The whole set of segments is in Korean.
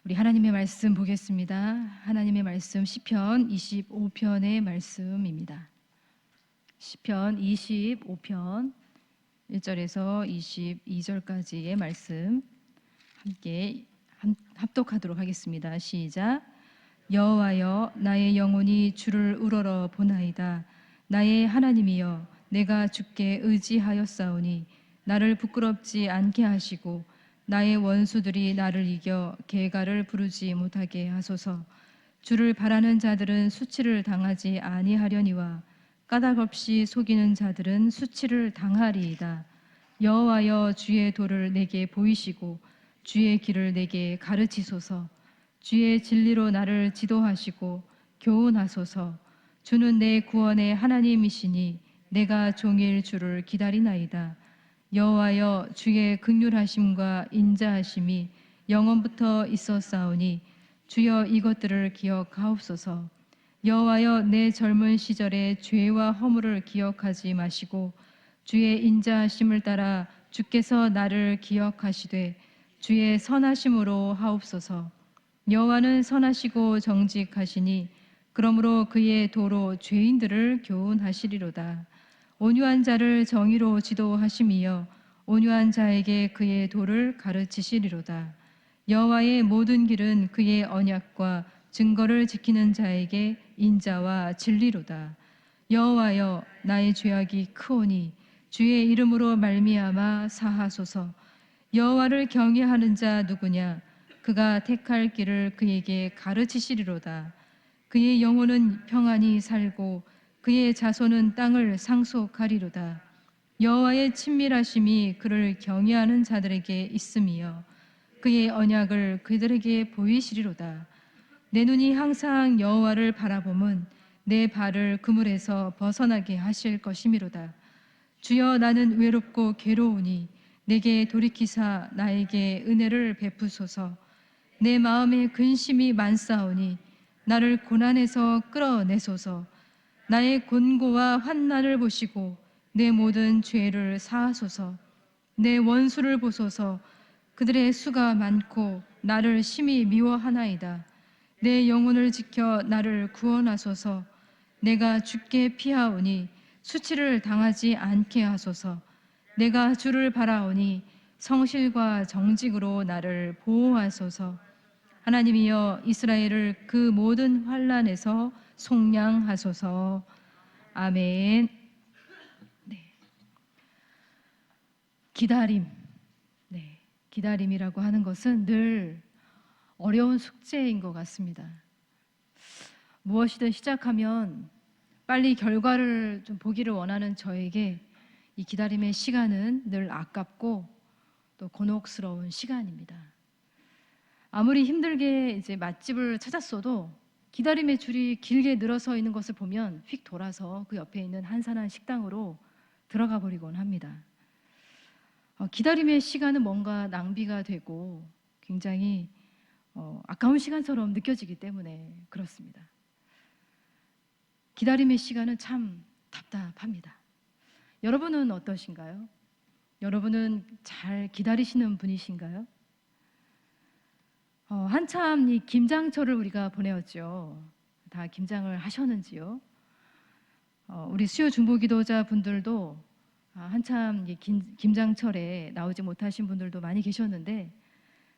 우리 하나님의 말씀 보겠습니다. 하나님의 말씀 시편 25편의 말씀입니다. 시편 25편 1절에서 22절까지의 말씀 함께 합독하도록 하겠습니다. 시작. 여호와여, 나의 영혼이 주를 우러러 보나이다. 나의 하나님이여, 내가 주께 의지하였사오니 나를 부끄럽지 않게 하시고 나의 원수들이 나를 이겨 계가를 부르지 못하게 하소서. 주를 바라는 자들은 수치를 당하지 아니하려니와 까닭없이 속이는 자들은 수치를 당하리이다. 여호와여, 주의 도를 내게 보이시고 주의 길을 내게 가르치소서. 주의 진리로 나를 지도하시고 교훈하소서. 주는 내 구원의 하나님이시니 내가 종일 주를 기다리나이다. 여호와여, 주의 긍휼하심과 인자하심이 영원부터 있었사오니 주여 이것들을 기억하옵소서. 여호와여, 내 젊은 시절의 죄와 허물을 기억하지 마시고 주의 인자하심을 따라 주께서 나를 기억하시되 주의 선하심으로 하옵소서. 여호와는 선하시고 정직하시니 그러므로 그의 도로 죄인들을 교훈하시리로다. 온유한 자를 정의로 지도하심이여 온유한 자에게 그의 도를 가르치시리로다. 여호와의 모든 길은 그의 언약과 증거를 지키는 자에게 인자와 진리로다. 여호와여, 나의 죄악이 크오니 주의 이름으로 말미암아 사하소서. 여호와를 경외하는 자 누구냐? 그가 택할 길을 그에게 가르치시리로다. 그의 영혼은 평안히 살고 그의 자손은 땅을 상속하리로다. 여호와의 친밀하심이 그를 경외하는 자들에게 있음이여 그의 언약을 그들에게 보이시리로다. 내 눈이 항상 여호와를 바라봄은 내 발을 그물에서 벗어나게 하실 것이미로다. 주여, 나는 외롭고 괴로우니 내게 돌이키사 나에게 은혜를 베푸소서. 내 마음에 근심이 많사오니 나를 고난에서 끌어내소서. 나의 곤고와 환난을 보시고 내 모든 죄를 사하소서. 내 원수를 보소서. 그들의 수가 많고 나를 심히 미워하나이다. 내 영혼을 지켜 나를 구원하소서. 내가 주께 피하오니 수치를 당하지 않게 하소서. 내가 주를 바라오니 성실과 정직으로 나를 보호하소서. 하나님이여, 이스라엘을 그 모든 환난에서 속량하소서. 아멘. 네. 기다림. 네. 기다림이라고 하는 것은 늘 어려운 숙제인 것 같습니다. 무엇이든 시작하면 빨리 결과를 좀 보기를 원하는 저에게 이 기다림의 시간은 늘 아깝고 또 곤혹스러운 시간입니다. 아무리 힘들게 이제 맛집을 찾았어도 기다림의 줄이 길게 늘어서 있는 것을 보면 휙 돌아서 그 옆에 있는 한산한 식당으로 들어가 버리곤 합니다. 기다림의 시간은 뭔가 낭비가 되고 굉장히 아까운 시간처럼 느껴지기 때문에 그렇습니다. 기다림의 시간은 참 답답합니다. 여러분은 어떠신가요? 여러분은 잘 기다리시는 분이신가요? 한참 이 김장철을 우리가 보내었죠. 다 김장을 하셨는지요? 우리 수요 중보기도자 분들도 한참 김장철에 나오지 못하신 분들도 많이 계셨는데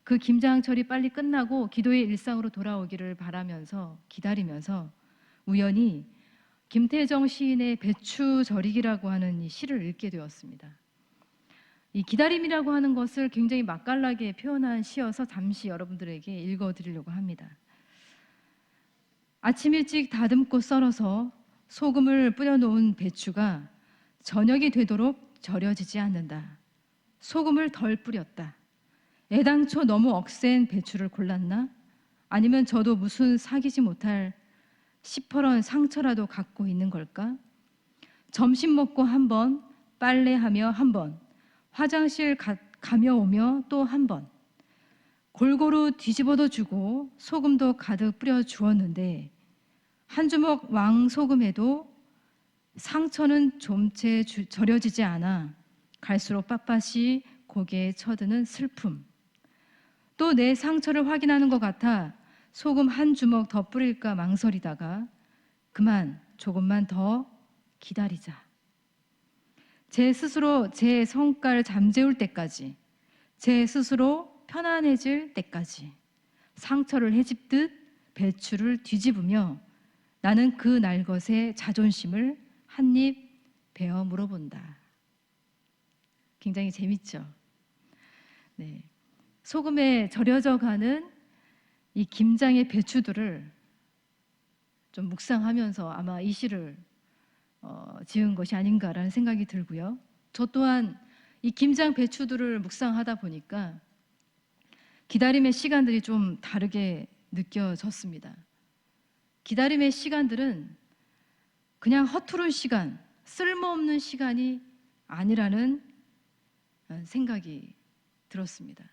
그 김장철이 빨리 끝나고 기도의 일상으로 돌아오기를 바라면서 기다리면서 우연히 김태정 시인의 배추절이기라고 하는 이 시를 읽게 되었습니다. 이 기다림이라고 하는 것을 굉장히 맛깔나게 표현한 시여서 잠시 여러분들에게 읽어드리려고 합니다. 아침 일찍 다듬고 썰어서 소금을 뿌려놓은 배추가 저녁이 되도록 절여지지 않는다. 소금을 덜 뿌렸다. 애당초 너무 억센 배추를 골랐나? 아니면 저도 무슨 사귀지 못할 시퍼런 상처라도 갖고 있는 걸까? 점심 먹고 한 번, 빨래하며 한 번, 화장실 가며 오며 또 한 번, 골고루 뒤집어도 주고 소금도 가득 뿌려 주었는데 한 주먹 왕소금에도 상처는 좀채 절여지지 않아 갈수록 빳빳이 고개에 쳐드는 슬픔. 또 내 상처를 확인하는 것 같아 소금 한 주먹 더 뿌릴까 망설이다가 그만 조금만 더 기다리자. 제 스스로 제 성깔 잠재울 때까지, 제 스스로 편안해질 때까지 상처를 헤집듯 배추를 뒤집으며 나는 그 날것의 자존심을 한입 베어 물어본다. 굉장히 재밌죠? 네. 소금에 절여져 가는 이 김장의 배추들을 좀 묵상하면서 아마 이 시를 지은 것이 아닌가라는 생각이 들고요. 저 또한 이 김장 배추들을 묵상하다 보니까 기다림의 시간들이 좀 다르게 느껴졌습니다. 기다림의 시간들은 그냥 허투른 시간, 쓸모없는 시간이 아니라는 생각이 들었습니다.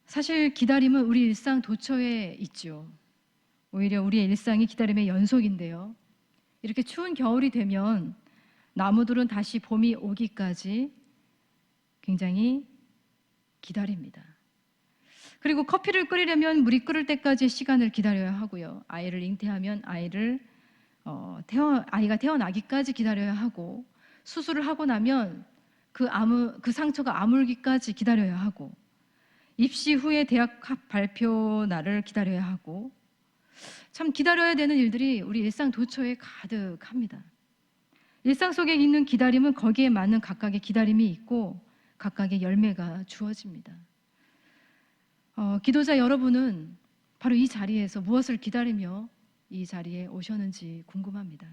사실 기다림은 우리 일상 도처에 있죠. 오히려 우리의 일상이 기다림의 연속인데요. 이렇게 추운 겨울이 되면 나무들은 다시 봄이 오기까지 굉장히 기다립니다. 그리고 커피를 끓이려면 물이 끓을 때까지 시간을 기다려야 하고요. 아이를 잉태하면 아이가 태어나기까지 기다려야 하고, 수술을 하고 나면 그 상처가 아물기까지 기다려야 하고, 입시 후에 대학 합 발표 날을 기다려야 하고, 참 기다려야 되는 일들이 우리 일상 도처에 가득합니다. 일상 속에 있는 기다림은 거기에 맞는 각각의 기다림이 있고 각각의 열매가 주어집니다. 기도자 여러분은 바로 이 자리에서 무엇을 기다리며 이 자리에 오셨는지 궁금합니다.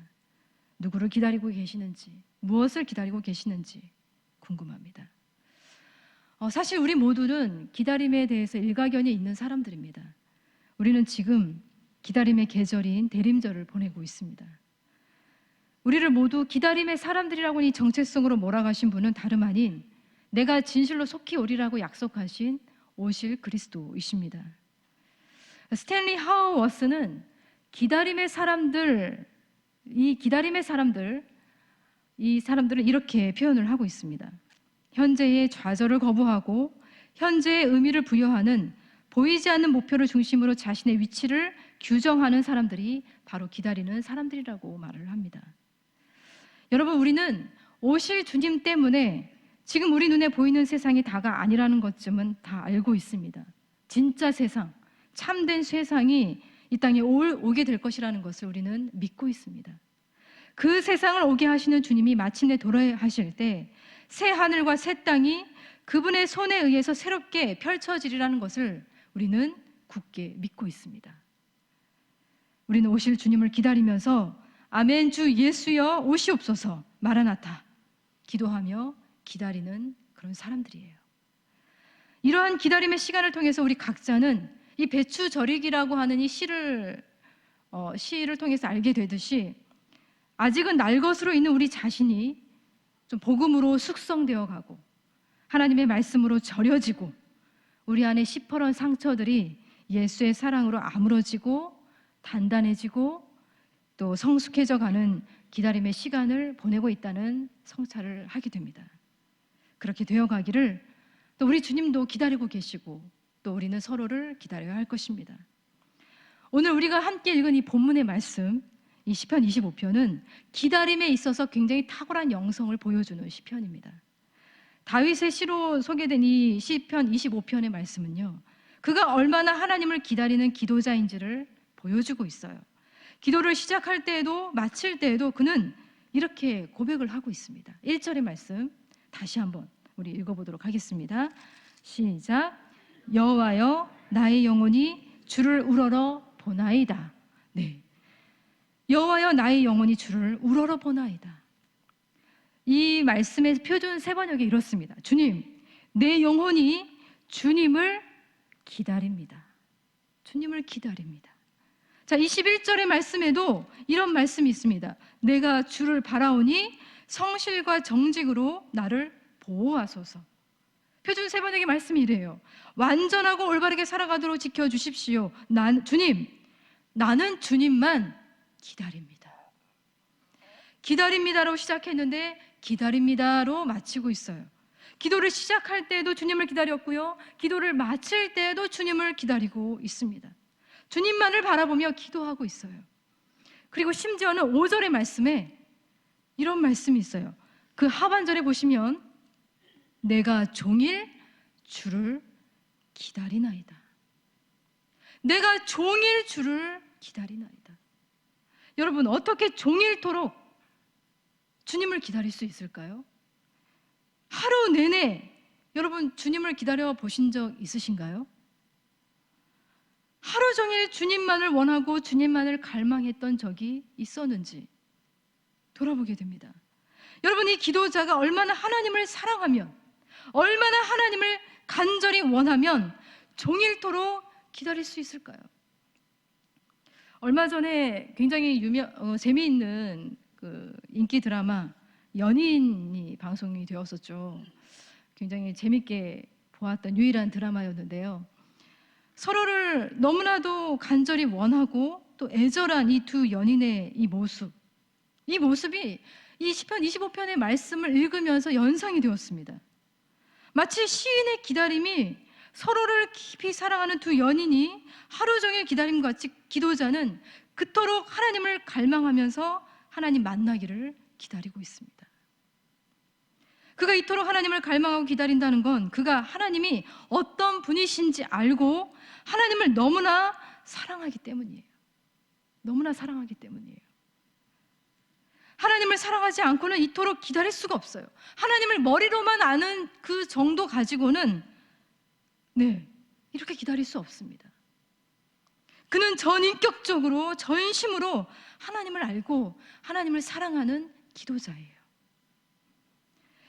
누구를 기다리고 계시는지, 무엇을 기다리고 계시는지 궁금합니다. 사실 우리 모두는 기다림에 대해서 일가견이 있는 사람들입니다. 우리는 지금 기다림의 계절인 대림절을 보내고 있습니다. 우리를 모두 기다림의 사람들이라고 이 정체성으로 몰아가신 분은 다름 아닌 내가 진실로 속히 오리라고 약속하신 오실 그리스도이십니다. 스탠리 하우워스는 기다림의 사람들을 이렇게 표현을 하고 있습니다. 현재의 좌절을 거부하고 현재의 의미를 부여하는 보이지 않는 목표를 중심으로 자신의 위치를 규정하는 사람들이 바로 기다리는 사람들이라고 말을 합니다. 여러분, 우리는 오실 주님 때문에 지금 우리 눈에 보이는 세상이 다가 아니라는 것쯤은 다 알고 있습니다. 진짜 세상, 참된 세상이 이 땅에 오게 될 것이라는 것을 우리는 믿고 있습니다. 그 세상을 오게 하시는 주님이 마침내 도래하실 때 새 하늘과 새 땅이 그분의 손에 의해서 새롭게 펼쳐지리라는 것을 우리는 굳게 믿고 있습니다. 우리는 오실 주님을 기다리면서 아멘 주 예수여 오시옵소서 마라나타 기도하며 기다리는 그런 사람들이에요. 이러한 기다림의 시간을 통해서 우리 각자는 이 배추 절이기라고 하는 이 시를 통해서 알게 되듯이 아직은 날 것으로 있는 우리 자신이 좀 복음으로 숙성되어 가고 하나님의 말씀으로 절여지고 우리 안에 시퍼런 상처들이 예수의 사랑으로 아물어지고 단단해지고 또 성숙해져 가는 기다림의 시간을 보내고 있다는 성찰을 하게 됩니다. 그렇게 되어 가기를 또 우리 주님도 기다리고 계시고 또 우리는 서로를 기다려야 할 것입니다. 오늘 우리가 함께 읽은 이 본문의 말씀, 이 시편 25편은 기다림에 있어서 굉장히 탁월한 영성을 보여주는 시편입니다. 다윗의 시로 소개된 이 시편 25편의 말씀은요, 그가 얼마나 하나님을 기다리는 기도자인지를 보여주고 있어요. 기도를 시작할 때에도 마칠 때에도 그는 이렇게 고백을 하고 있습니다. 1절의 말씀 다시 한번 우리 읽어보도록 하겠습니다. 시작. 여호와여 나의 영혼이 주를 우러러 보나이다. 네. 여호와여 나의 영혼이 주를 우러러 보나이다. 이 말씀의 표준 세번역이 이렇습니다. 주님, 내 영혼이 주님을 기다립니다. 주님을 기다립니다. 자, 21절의 말씀에도 이런 말씀이 있습니다. 내가 주를 바라오니 성실과 정직으로 나를 보호하소서. 표준 세번역의 말씀이 이래요. 완전하고 올바르게 살아가도록 지켜주십시오. 주님, 나는 주님만 기다립니다. 기다립니다로 시작했는데 기다립니다로 마치고 있어요. 기도를 시작할 때에도 주님을 기다렸고요, 기도를 마칠 때에도 주님을 기다리고 있습니다. 주님만을 바라보며 기도하고 있어요. 그리고 심지어는 5절의 말씀에 이런 말씀이 있어요. 그 하반절에 보시면 내가 종일 주를 기다리나이다. 내가 종일 주를 기다리나이다. 여러분, 어떻게 종일토록 주님을 기다릴 수 있을까요? 하루 내내 여러분 주님을 기다려 보신 적 있으신가요? 하루 종일 주님만을 원하고 주님만을 갈망했던 적이 있었는지 돌아보게 됩니다. 여러분, 이 기도자가 얼마나 하나님을 사랑하면, 얼마나 하나님을 간절히 원하면 종일토록 기다릴 수 있을까요? 얼마 전에 굉장히 재미있는 그 인기 드라마 연인이 방송이 되었었죠. 굉장히 재밌게 보았던 유일한 드라마였는데요. 서로를 너무나도 간절히 원하고 또 애절한 이 두 연인의 이 모습이 이 시편 25편의 말씀을 읽으면서 연상이 되었습니다. 마치 시인의 기다림이, 서로를 깊이 사랑하는 두 연인이 하루 종일 기다림과 같이 기도자는 그토록 하나님을 갈망하면서 하나님 만나기를 기다리고 있습니다. 그가 이토록 하나님을 갈망하고 기다린다는 건 그가 하나님이 어떤 분이신지 알고 하나님을 너무나 사랑하기 때문이에요. 너무나 사랑하기 때문이에요. 하나님을 사랑하지 않고는 이토록 기다릴 수가 없어요. 하나님을 머리로만 아는 그 정도 가지고는 이렇게 기다릴 수 없습니다. 그는 전인격적으로, 전심으로 하나님을 알고 하나님을 사랑하는 기도자예요.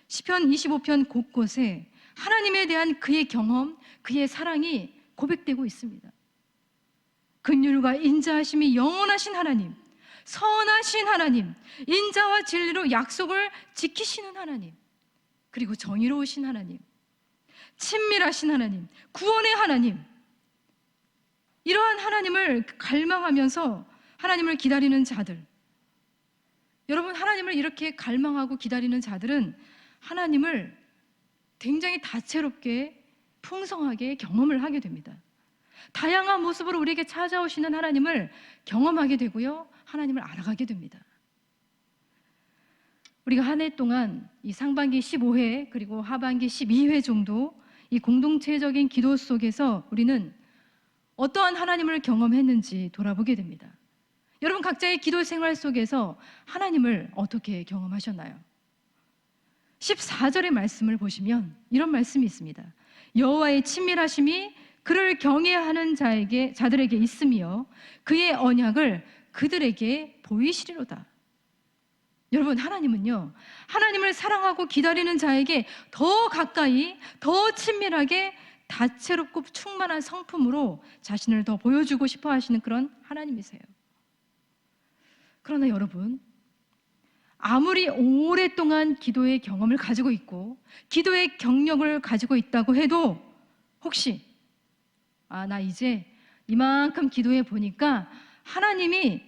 시편 25편 곳곳에 하나님에 대한 그의 경험, 그의 사랑이 고백되고 있습니다. 긍휼과 인자하심이 영원하신 하나님, 선하신 하나님, 인자와 진리로 약속을 지키시는 하나님, 그리고 정의로우신 하나님, 친밀하신 하나님, 구원의 하나님, 이러한 하나님을 갈망하면서 하나님을 기다리는 자들, 여러분, 하나님을 이렇게 갈망하고 기다리는 자들은 하나님을 굉장히 다채롭게 풍성하게 경험을 하게 됩니다. 다양한 모습으로 우리에게 찾아오시는 하나님을 경험하게 되고요, 하나님을 알아가게 됩니다. 우리가 한 해 동안 이 상반기 15회 그리고 하반기 12회 정도 이 공동체적인 기도 속에서 우리는 어떠한 하나님을 경험했는지 돌아보게 됩니다. 여러분, 각자의 기도 생활 속에서 하나님을 어떻게 경험하셨나요? 14절의 말씀을 보시면 이런 말씀이 있습니다. 여호와의 친밀하심이 그를 경외하는 자들에게 있으며 그의 언약을 그들에게 보이시리로다. 여러분, 하나님은요, 하나님을 사랑하고 기다리는 자에게 더 가까이, 더 친밀하게 다채롭고 충만한 성품으로 자신을 더 보여주고 싶어 하시는 그런 하나님이세요. 그러나 여러분, 아무리 오랫동안 기도의 경험을 가지고 있고 기도의 경력을 가지고 있다고 해도 혹시 나 이제 이만큼 기도해 보니까 하나님이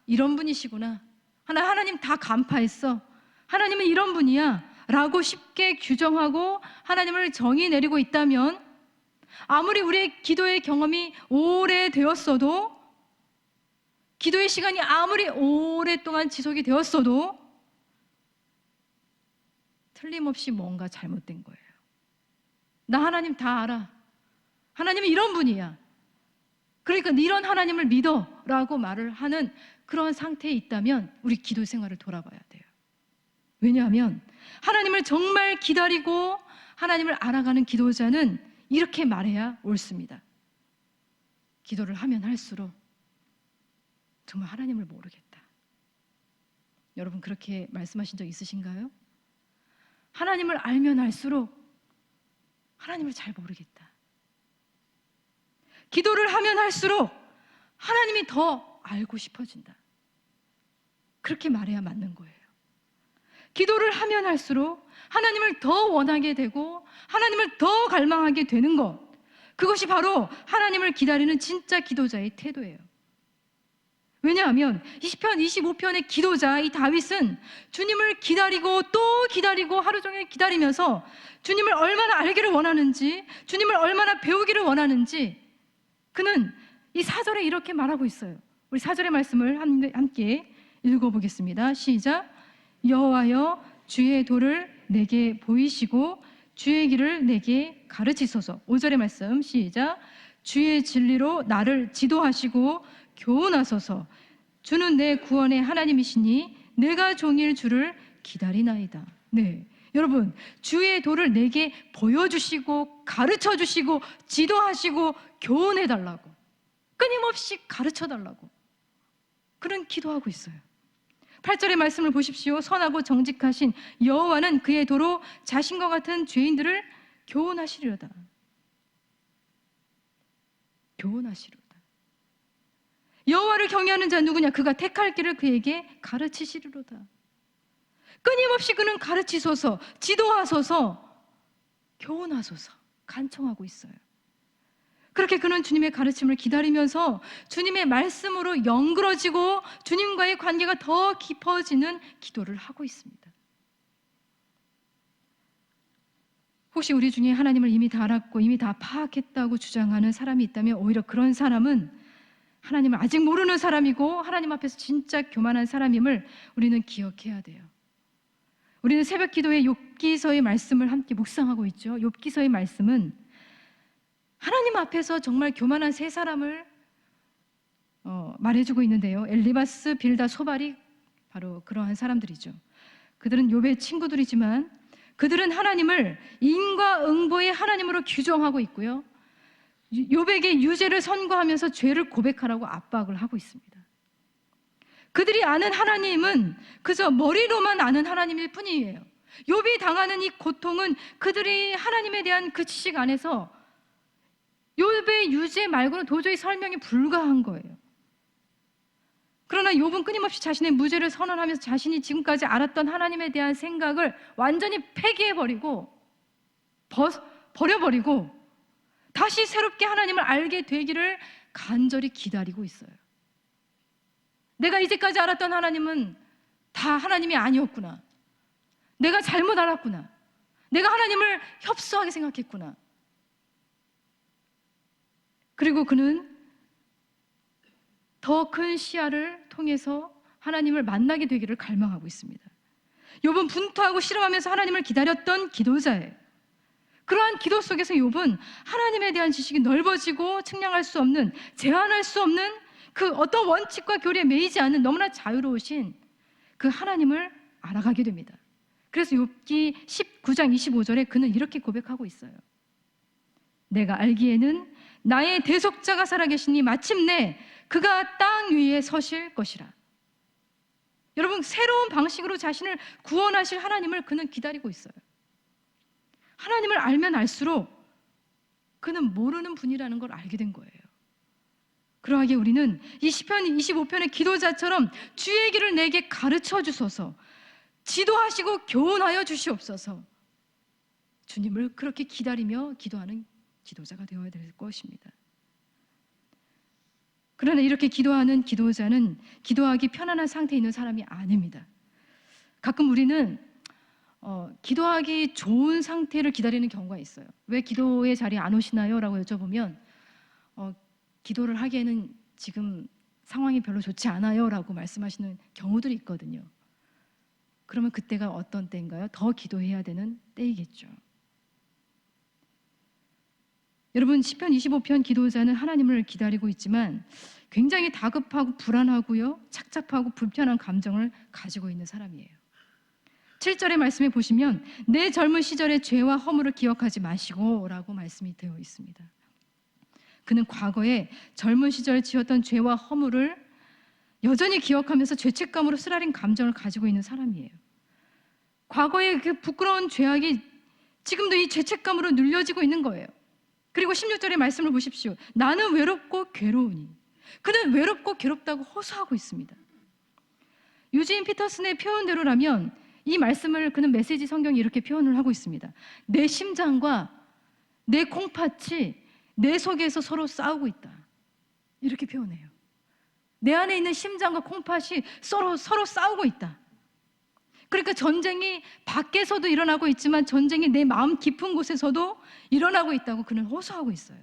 이런 분이시구나, 하나님 다 간파했어, 하나님은 이런 분이야 라고 쉽게 규정하고 하나님을 정의 내리고 있다면, 아무리 우리의 기도의 경험이 오래되었어도, 기도의 시간이 아무리 오랫동안 지속이 되었어도 틀림없이 뭔가 잘못된 거예요. 나 하나님 다 알아, 하나님은 이런 분이야, 그러니까 이런 하나님을 믿어 라고 말을 하는 그런 상태에 있다면 우리 기도 생활을 돌아봐야 돼요. 왜냐하면 하나님을 정말 기다리고 하나님을 알아가는 기도자는 이렇게 말해야 옳습니다. 기도를 하면 할수록 정말 하나님을 모르겠다. 여러분, 그렇게 말씀하신 적 있으신가요? 하나님을 알면 알수록 하나님을 잘 모르겠다. 기도를 하면 할수록 하나님이 더 알고 싶어진다. 그렇게 말해야 맞는 거예요. 기도를 하면 할수록 하나님을 더 원하게 되고 하나님을 더 갈망하게 되는 것, 그것이 바로 하나님을 기다리는 진짜 기도자의 태도예요. 왜냐하면 20편, 25편의 기도자 이 다윗은 주님을 기다리고 또 기다리고 하루 종일 기다리면서 주님을 얼마나 알기를 원하는지, 주님을 얼마나 배우기를 원하는지 그는 이 4절에 이렇게 말하고 있어요. 우리 4절의 말씀을 함께 읽어보겠습니다. 시작. 여호와여 주의 도를 내게 보이시고 주의 길을 내게 가르치소서. 5절의 말씀 시작. 주의 진리로 나를 지도하시고 교훈하소서. 주는 내 구원의 하나님이시니 내가 종일 주를 기다리나이다. 네, 여러분, 주의 도를 내게 보여주시고 가르쳐주시고 지도하시고 교훈해달라고, 끊임없이 가르쳐달라고 그런 기도하고 있어요. 8절의 말씀을 보십시오. 선하고 정직하신 여호와는 그의 도로 자신과 같은 죄인들을 교훈하시리로다. 교훈하시리로다. 여호와를 경외하는 자 누구냐? 그가 택할 길을 그에게 가르치시리로다. 끊임없이 그는 가르치소서, 지도하소서, 교훈하소서 간청하고 있어요. 그렇게 그는 주님의 가르침을 기다리면서 주님의 말씀으로 연그러지고 주님과의 관계가 더 깊어지는 기도를 하고 있습니다. 혹시 우리 중에 하나님을 이미 다 알았고 이미 다 파악했다고 주장하는 사람이 있다면 오히려 그런 사람은 하나님을 아직 모르는 사람이고 하나님 앞에서 진짜 교만한 사람임을 우리는 기억해야 돼요. 우리는 새벽 기도에 욥기서의 말씀을 함께 묵상하고 있죠. 욥기서의 말씀은 하나님 앞에서 정말 교만한 세 사람을 말해주고 있는데요. 엘리바스, 빌다, 소발이 바로 그러한 사람들이죠. 그들은 욥의 친구들이지만 그들은 하나님을 인과응보의 하나님으로 규정하고 있고요. 욥에게 유죄를 선고하면서 죄를 고백하라고 압박을 하고 있습니다. 그들이 아는 하나님은 그저 머리로만 아는 하나님일 뿐이에요. 욥이 당하는 이 고통은 그들이 하나님에 대한 그 지식 안에서 욥의 유죄 말고는 도저히 설명이 불가한 거예요. 그러나 욥은 끊임없이 자신의 무죄를 선언하면서 자신이 지금까지 알았던 하나님에 대한 생각을 완전히 폐기해버리고 버려버리고 다시 새롭게 하나님을 알게 되기를 간절히 기다리고 있어요. 내가 이제까지 알았던 하나님은 다 하나님이 아니었구나. 내가 잘못 알았구나. 내가 하나님을 협소하게 생각했구나. 그리고 그는 더 큰 시야를 통해서 하나님을 만나게 되기를 갈망하고 있습니다. 욥은 분투하고 싫어하면서 하나님을 기다렸던 기도자예요. 그러한 기도 속에서 욥은 하나님에 대한 지식이 넓어지고 측량할 수 없는, 제한할 수 없는 그 어떤 원칙과 교리에 매이지 않는 너무나 자유로우신 그 하나님을 알아가게 됩니다. 그래서 욥기 19장 25절에 그는 이렇게 고백하고 있어요. 내가 알기에는 나의 대속자가 살아계시니 마침내 그가 땅 위에 서실 것이라. 여러분, 새로운 방식으로 자신을 구원하실 하나님을 그는 기다리고 있어요. 하나님을 알면 알수록 그는 모르는 분이라는 걸 알게 된 거예요. 그러하게 우리는 이 시편 25편의 기도자처럼 주의 길을 내게 가르쳐 주소서, 지도하시고 교훈하여 주시옵소서, 주님을 그렇게 기다리며 기도하는 기도자가 되어야 될 것입니다. 그러나 이렇게 기도하는 기도자는 기도하기 편안한 상태에 있는 사람이 아닙니다. 가끔 우리는 기도하기 좋은 상태를 기다리는 경우가 있어요. 왜 기도의 자리에 안 오시나요? 라고 여쭤보면 기도를 하기에는 지금 상황이 별로 좋지 않아요 라고 말씀하시는 경우들이 있거든요. 그러면 그때가 어떤 때인가요? 더 기도해야 되는 때이겠죠. 여러분, 시편 25편 기도자는 하나님을 기다리고 있지만 굉장히 다급하고 불안하고요, 착잡하고 불편한 감정을 가지고 있는 사람이에요. 7절의 말씀에 보시면 내 젊은 시절의 죄와 허물을 기억하지 마시고 라고 말씀이 되어 있습니다. 그는 과거에 젊은 시절에 지었던 죄와 허물을 여전히 기억하면서 죄책감으로 쓰라린 감정을 가지고 있는 사람이에요. 과거의 그 부끄러운 죄악이 지금도 이 죄책감으로 눌려지고 있는 거예요. 그리고 16절의 말씀을 보십시오. 나는 외롭고 괴로우니. 그는 외롭고 괴롭다고 호소하고 있습니다. 유진 피터슨의 표현대로라면 이 말씀을 그는 메시지 성경이 이렇게 표현을 하고 있습니다. 내 심장과 내 콩팥이 내 속에서 서로 싸우고 있다. 이렇게 표현해요. 내 안에 있는 심장과 콩팥이 서로 싸우고 있다. 그러니까 전쟁이 밖에서도 일어나고 있지만 전쟁이 내 마음 깊은 곳에서도 일어나고 있다고 그는 호소하고 있어요.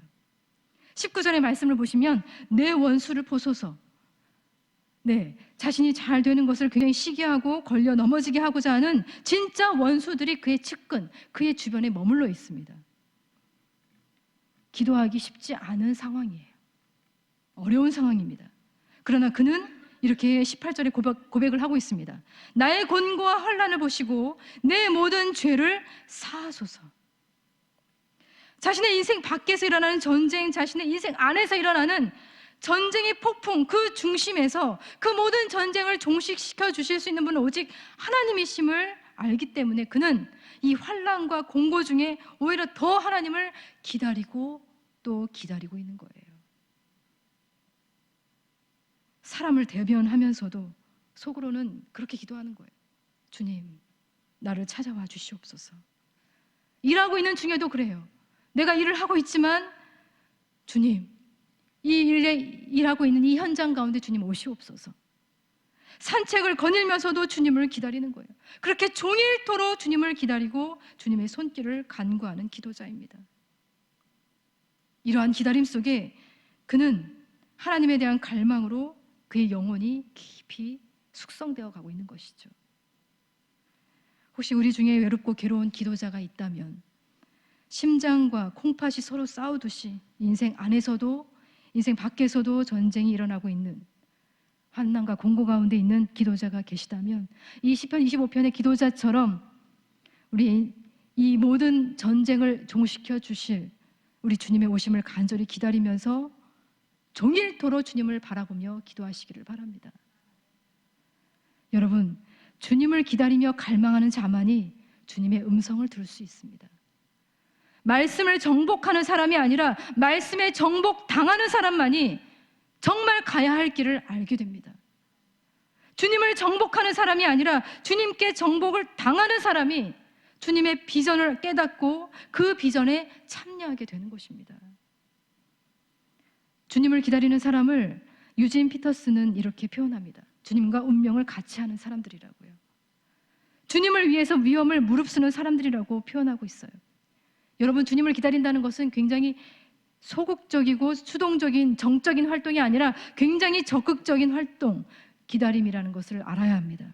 19절의 말씀을 보시면 내 원수를 보소서. 네, 자신이 잘 되는 것을 굉장히 시기하고 걸려 넘어지게 하고자 하는 진짜 원수들이 그의 측근, 그의 주변에 머물러 있습니다. 기도하기 쉽지 않은 상황이에요. 어려운 상황입니다. 그러나 그는 이렇게 18절에 고백을 하고 있습니다. 나의 곤고와 환난을 보시고 내 모든 죄를 사하소서. 자신의 인생 밖에서 일어나는 전쟁, 자신의 인생 안에서 일어나는 전쟁의 폭풍, 그 중심에서 그 모든 전쟁을 종식시켜 주실 수 있는 분은 오직 하나님이심을 알기 때문에 그는 이 환난과 공고 중에 오히려 더 하나님을 기다리고 또 기다리고 있는 거예요. 사람을 대변하면서도 속으로는 그렇게 기도하는 거예요. 주님, 나를 찾아와 주시옵소서. 일하고 있는 중에도 그래요. 내가 일을 하고 있지만 주님, 이 일에 일하고 있는 이 현장 가운데 주님 오시옵소서. 산책을 거닐면서도 주님을 기다리는 거예요. 그렇게 종일토록 주님을 기다리고 주님의 손길을 간구하는 기도자입니다. 이러한 기다림 속에 그는 하나님에 대한 갈망으로 그의 영혼이 깊이 숙성되어 가고 있는 것이죠. 혹시 우리 중에 외롭고 괴로운 기도자가 있다면 심장과 콩팥이 서로 싸우듯이 인생 안에서도 인생 밖에서도 전쟁이 일어나고 있는 환난과 공고 가운데 있는 기도자가 계시다면 이 시편 25편의 기도자처럼 우리 이 모든 전쟁을 종식시켜 주실 우리 주님의 오심을 간절히 기다리면서 종일토록 주님을 바라보며 기도하시기를 바랍니다. 여러분, 주님을 기다리며 갈망하는 자만이 주님의 음성을 들을 수 있습니다. 말씀을 정복하는 사람이 아니라 말씀에 정복당하는 사람만이 정말 가야 할 길을 알게 됩니다. 주님을 정복하는 사람이 아니라 주님께 정복을 당하는 사람이 주님의 비전을 깨닫고 그 비전에 참여하게 되는 것입니다. 주님을 기다리는 사람을 유진 피터스는 이렇게 표현합니다. 주님과 운명을 같이 하는 사람들이라고요. 주님을 위해서 위험을 무릅쓰는 사람들이라고 표현하고 있어요. 여러분, 주님을 기다린다는 것은 굉장히 소극적이고 수동적인 정적인 활동이 아니라 굉장히 적극적인 활동, 기다림이라는 것을 알아야 합니다.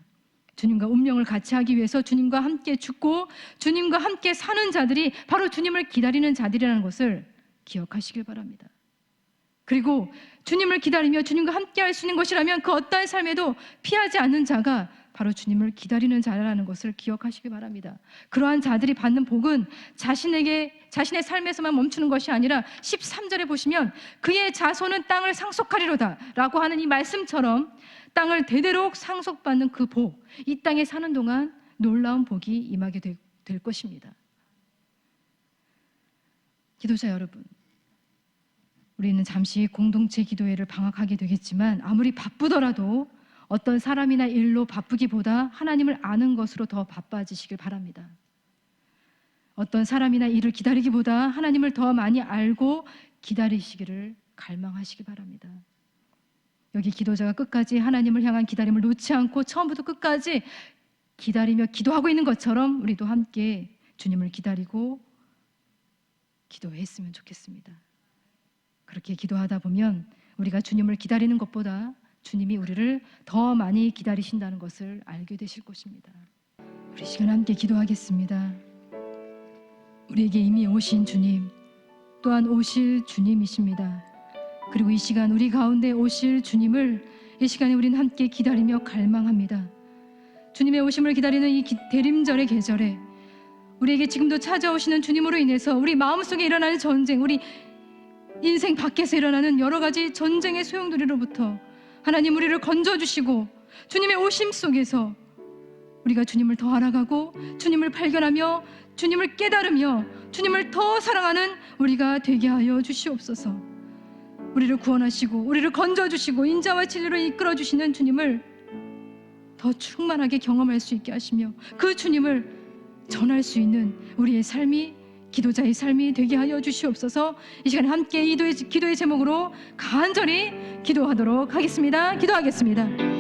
주님과 운명을 같이 하기 위해서 주님과 함께 죽고 주님과 함께 사는 자들이 바로 주님을 기다리는 자들이라는 것을 기억하시길 바랍니다. 그리고 주님을 기다리며 주님과 함께 할 수 있는 것이라면 그 어떠한 삶에도 피하지 않는 자가 바로 주님을 기다리는 자라는 것을 기억하시기 바랍니다. 그러한 자들이 받는 복은 자신의 삶에서만 멈추는 것이 아니라 13절에 보시면 그의 자손은 땅을 상속하리로다 라고 하는 이 말씀처럼 땅을 대대로 상속받는 그 복, 이 땅에 사는 동안 놀라운 복이 임하게 될 것입니다. 기도자 여러분, 우리는 잠시 공동체 기도회를 방학하게 되겠지만 아무리 바쁘더라도 어떤 사람이나 일로 바쁘기보다 하나님을 아는 것으로 더 바빠지시길 바랍니다. 어떤 사람이나 일을 기다리기보다 하나님을 더 많이 알고 기다리시기를 갈망하시기 바랍니다. 여기 기도자가 끝까지 하나님을 향한 기다림을 놓지 않고 처음부터 끝까지 기다리며 기도하고 있는 것처럼 우리도 함께 주님을 기다리고 기도했으면 좋겠습니다. 그렇게 기도하다 보면 우리가 주님을 기다리는 것보다 주님이 우리를 더 많이 기다리신다는 것을 알게 되실 것입니다. 우리 시간 함께 기도하겠습니다. 우리에게 이미 오신 주님, 또한 오실 주님이십니다. 그리고 이 시간 우리 가운데 오실 주님을 이 시간에 우리는 함께 기다리며 갈망합니다. 주님의 오심을 기다리는 이 대림절의 계절에 우리에게 지금도 찾아오시는 주님으로 인해서 우리 마음속에 일어나는 전쟁, 우리 인생 밖에서 일어나는 여러 가지 전쟁의 소용돌이로부터 하나님 우리를 건져주시고 주님의 오심 속에서 우리가 주님을 더 알아가고 주님을 발견하며 주님을 깨달으며 주님을 더 사랑하는 우리가 되게 하여 주시옵소서. 우리를 구원하시고 우리를 건져주시고 인자와 진리로 이끌어주시는 주님을 더 충만하게 경험할 수 있게 하시며 그 주님을 전할 수 있는 우리의 삶이 기도자의 삶이 되게 하여 주시옵소서. 이 시간에 함께 기도의 제목으로 간절히 기도하도록 하겠습니다. 기도하겠습니다.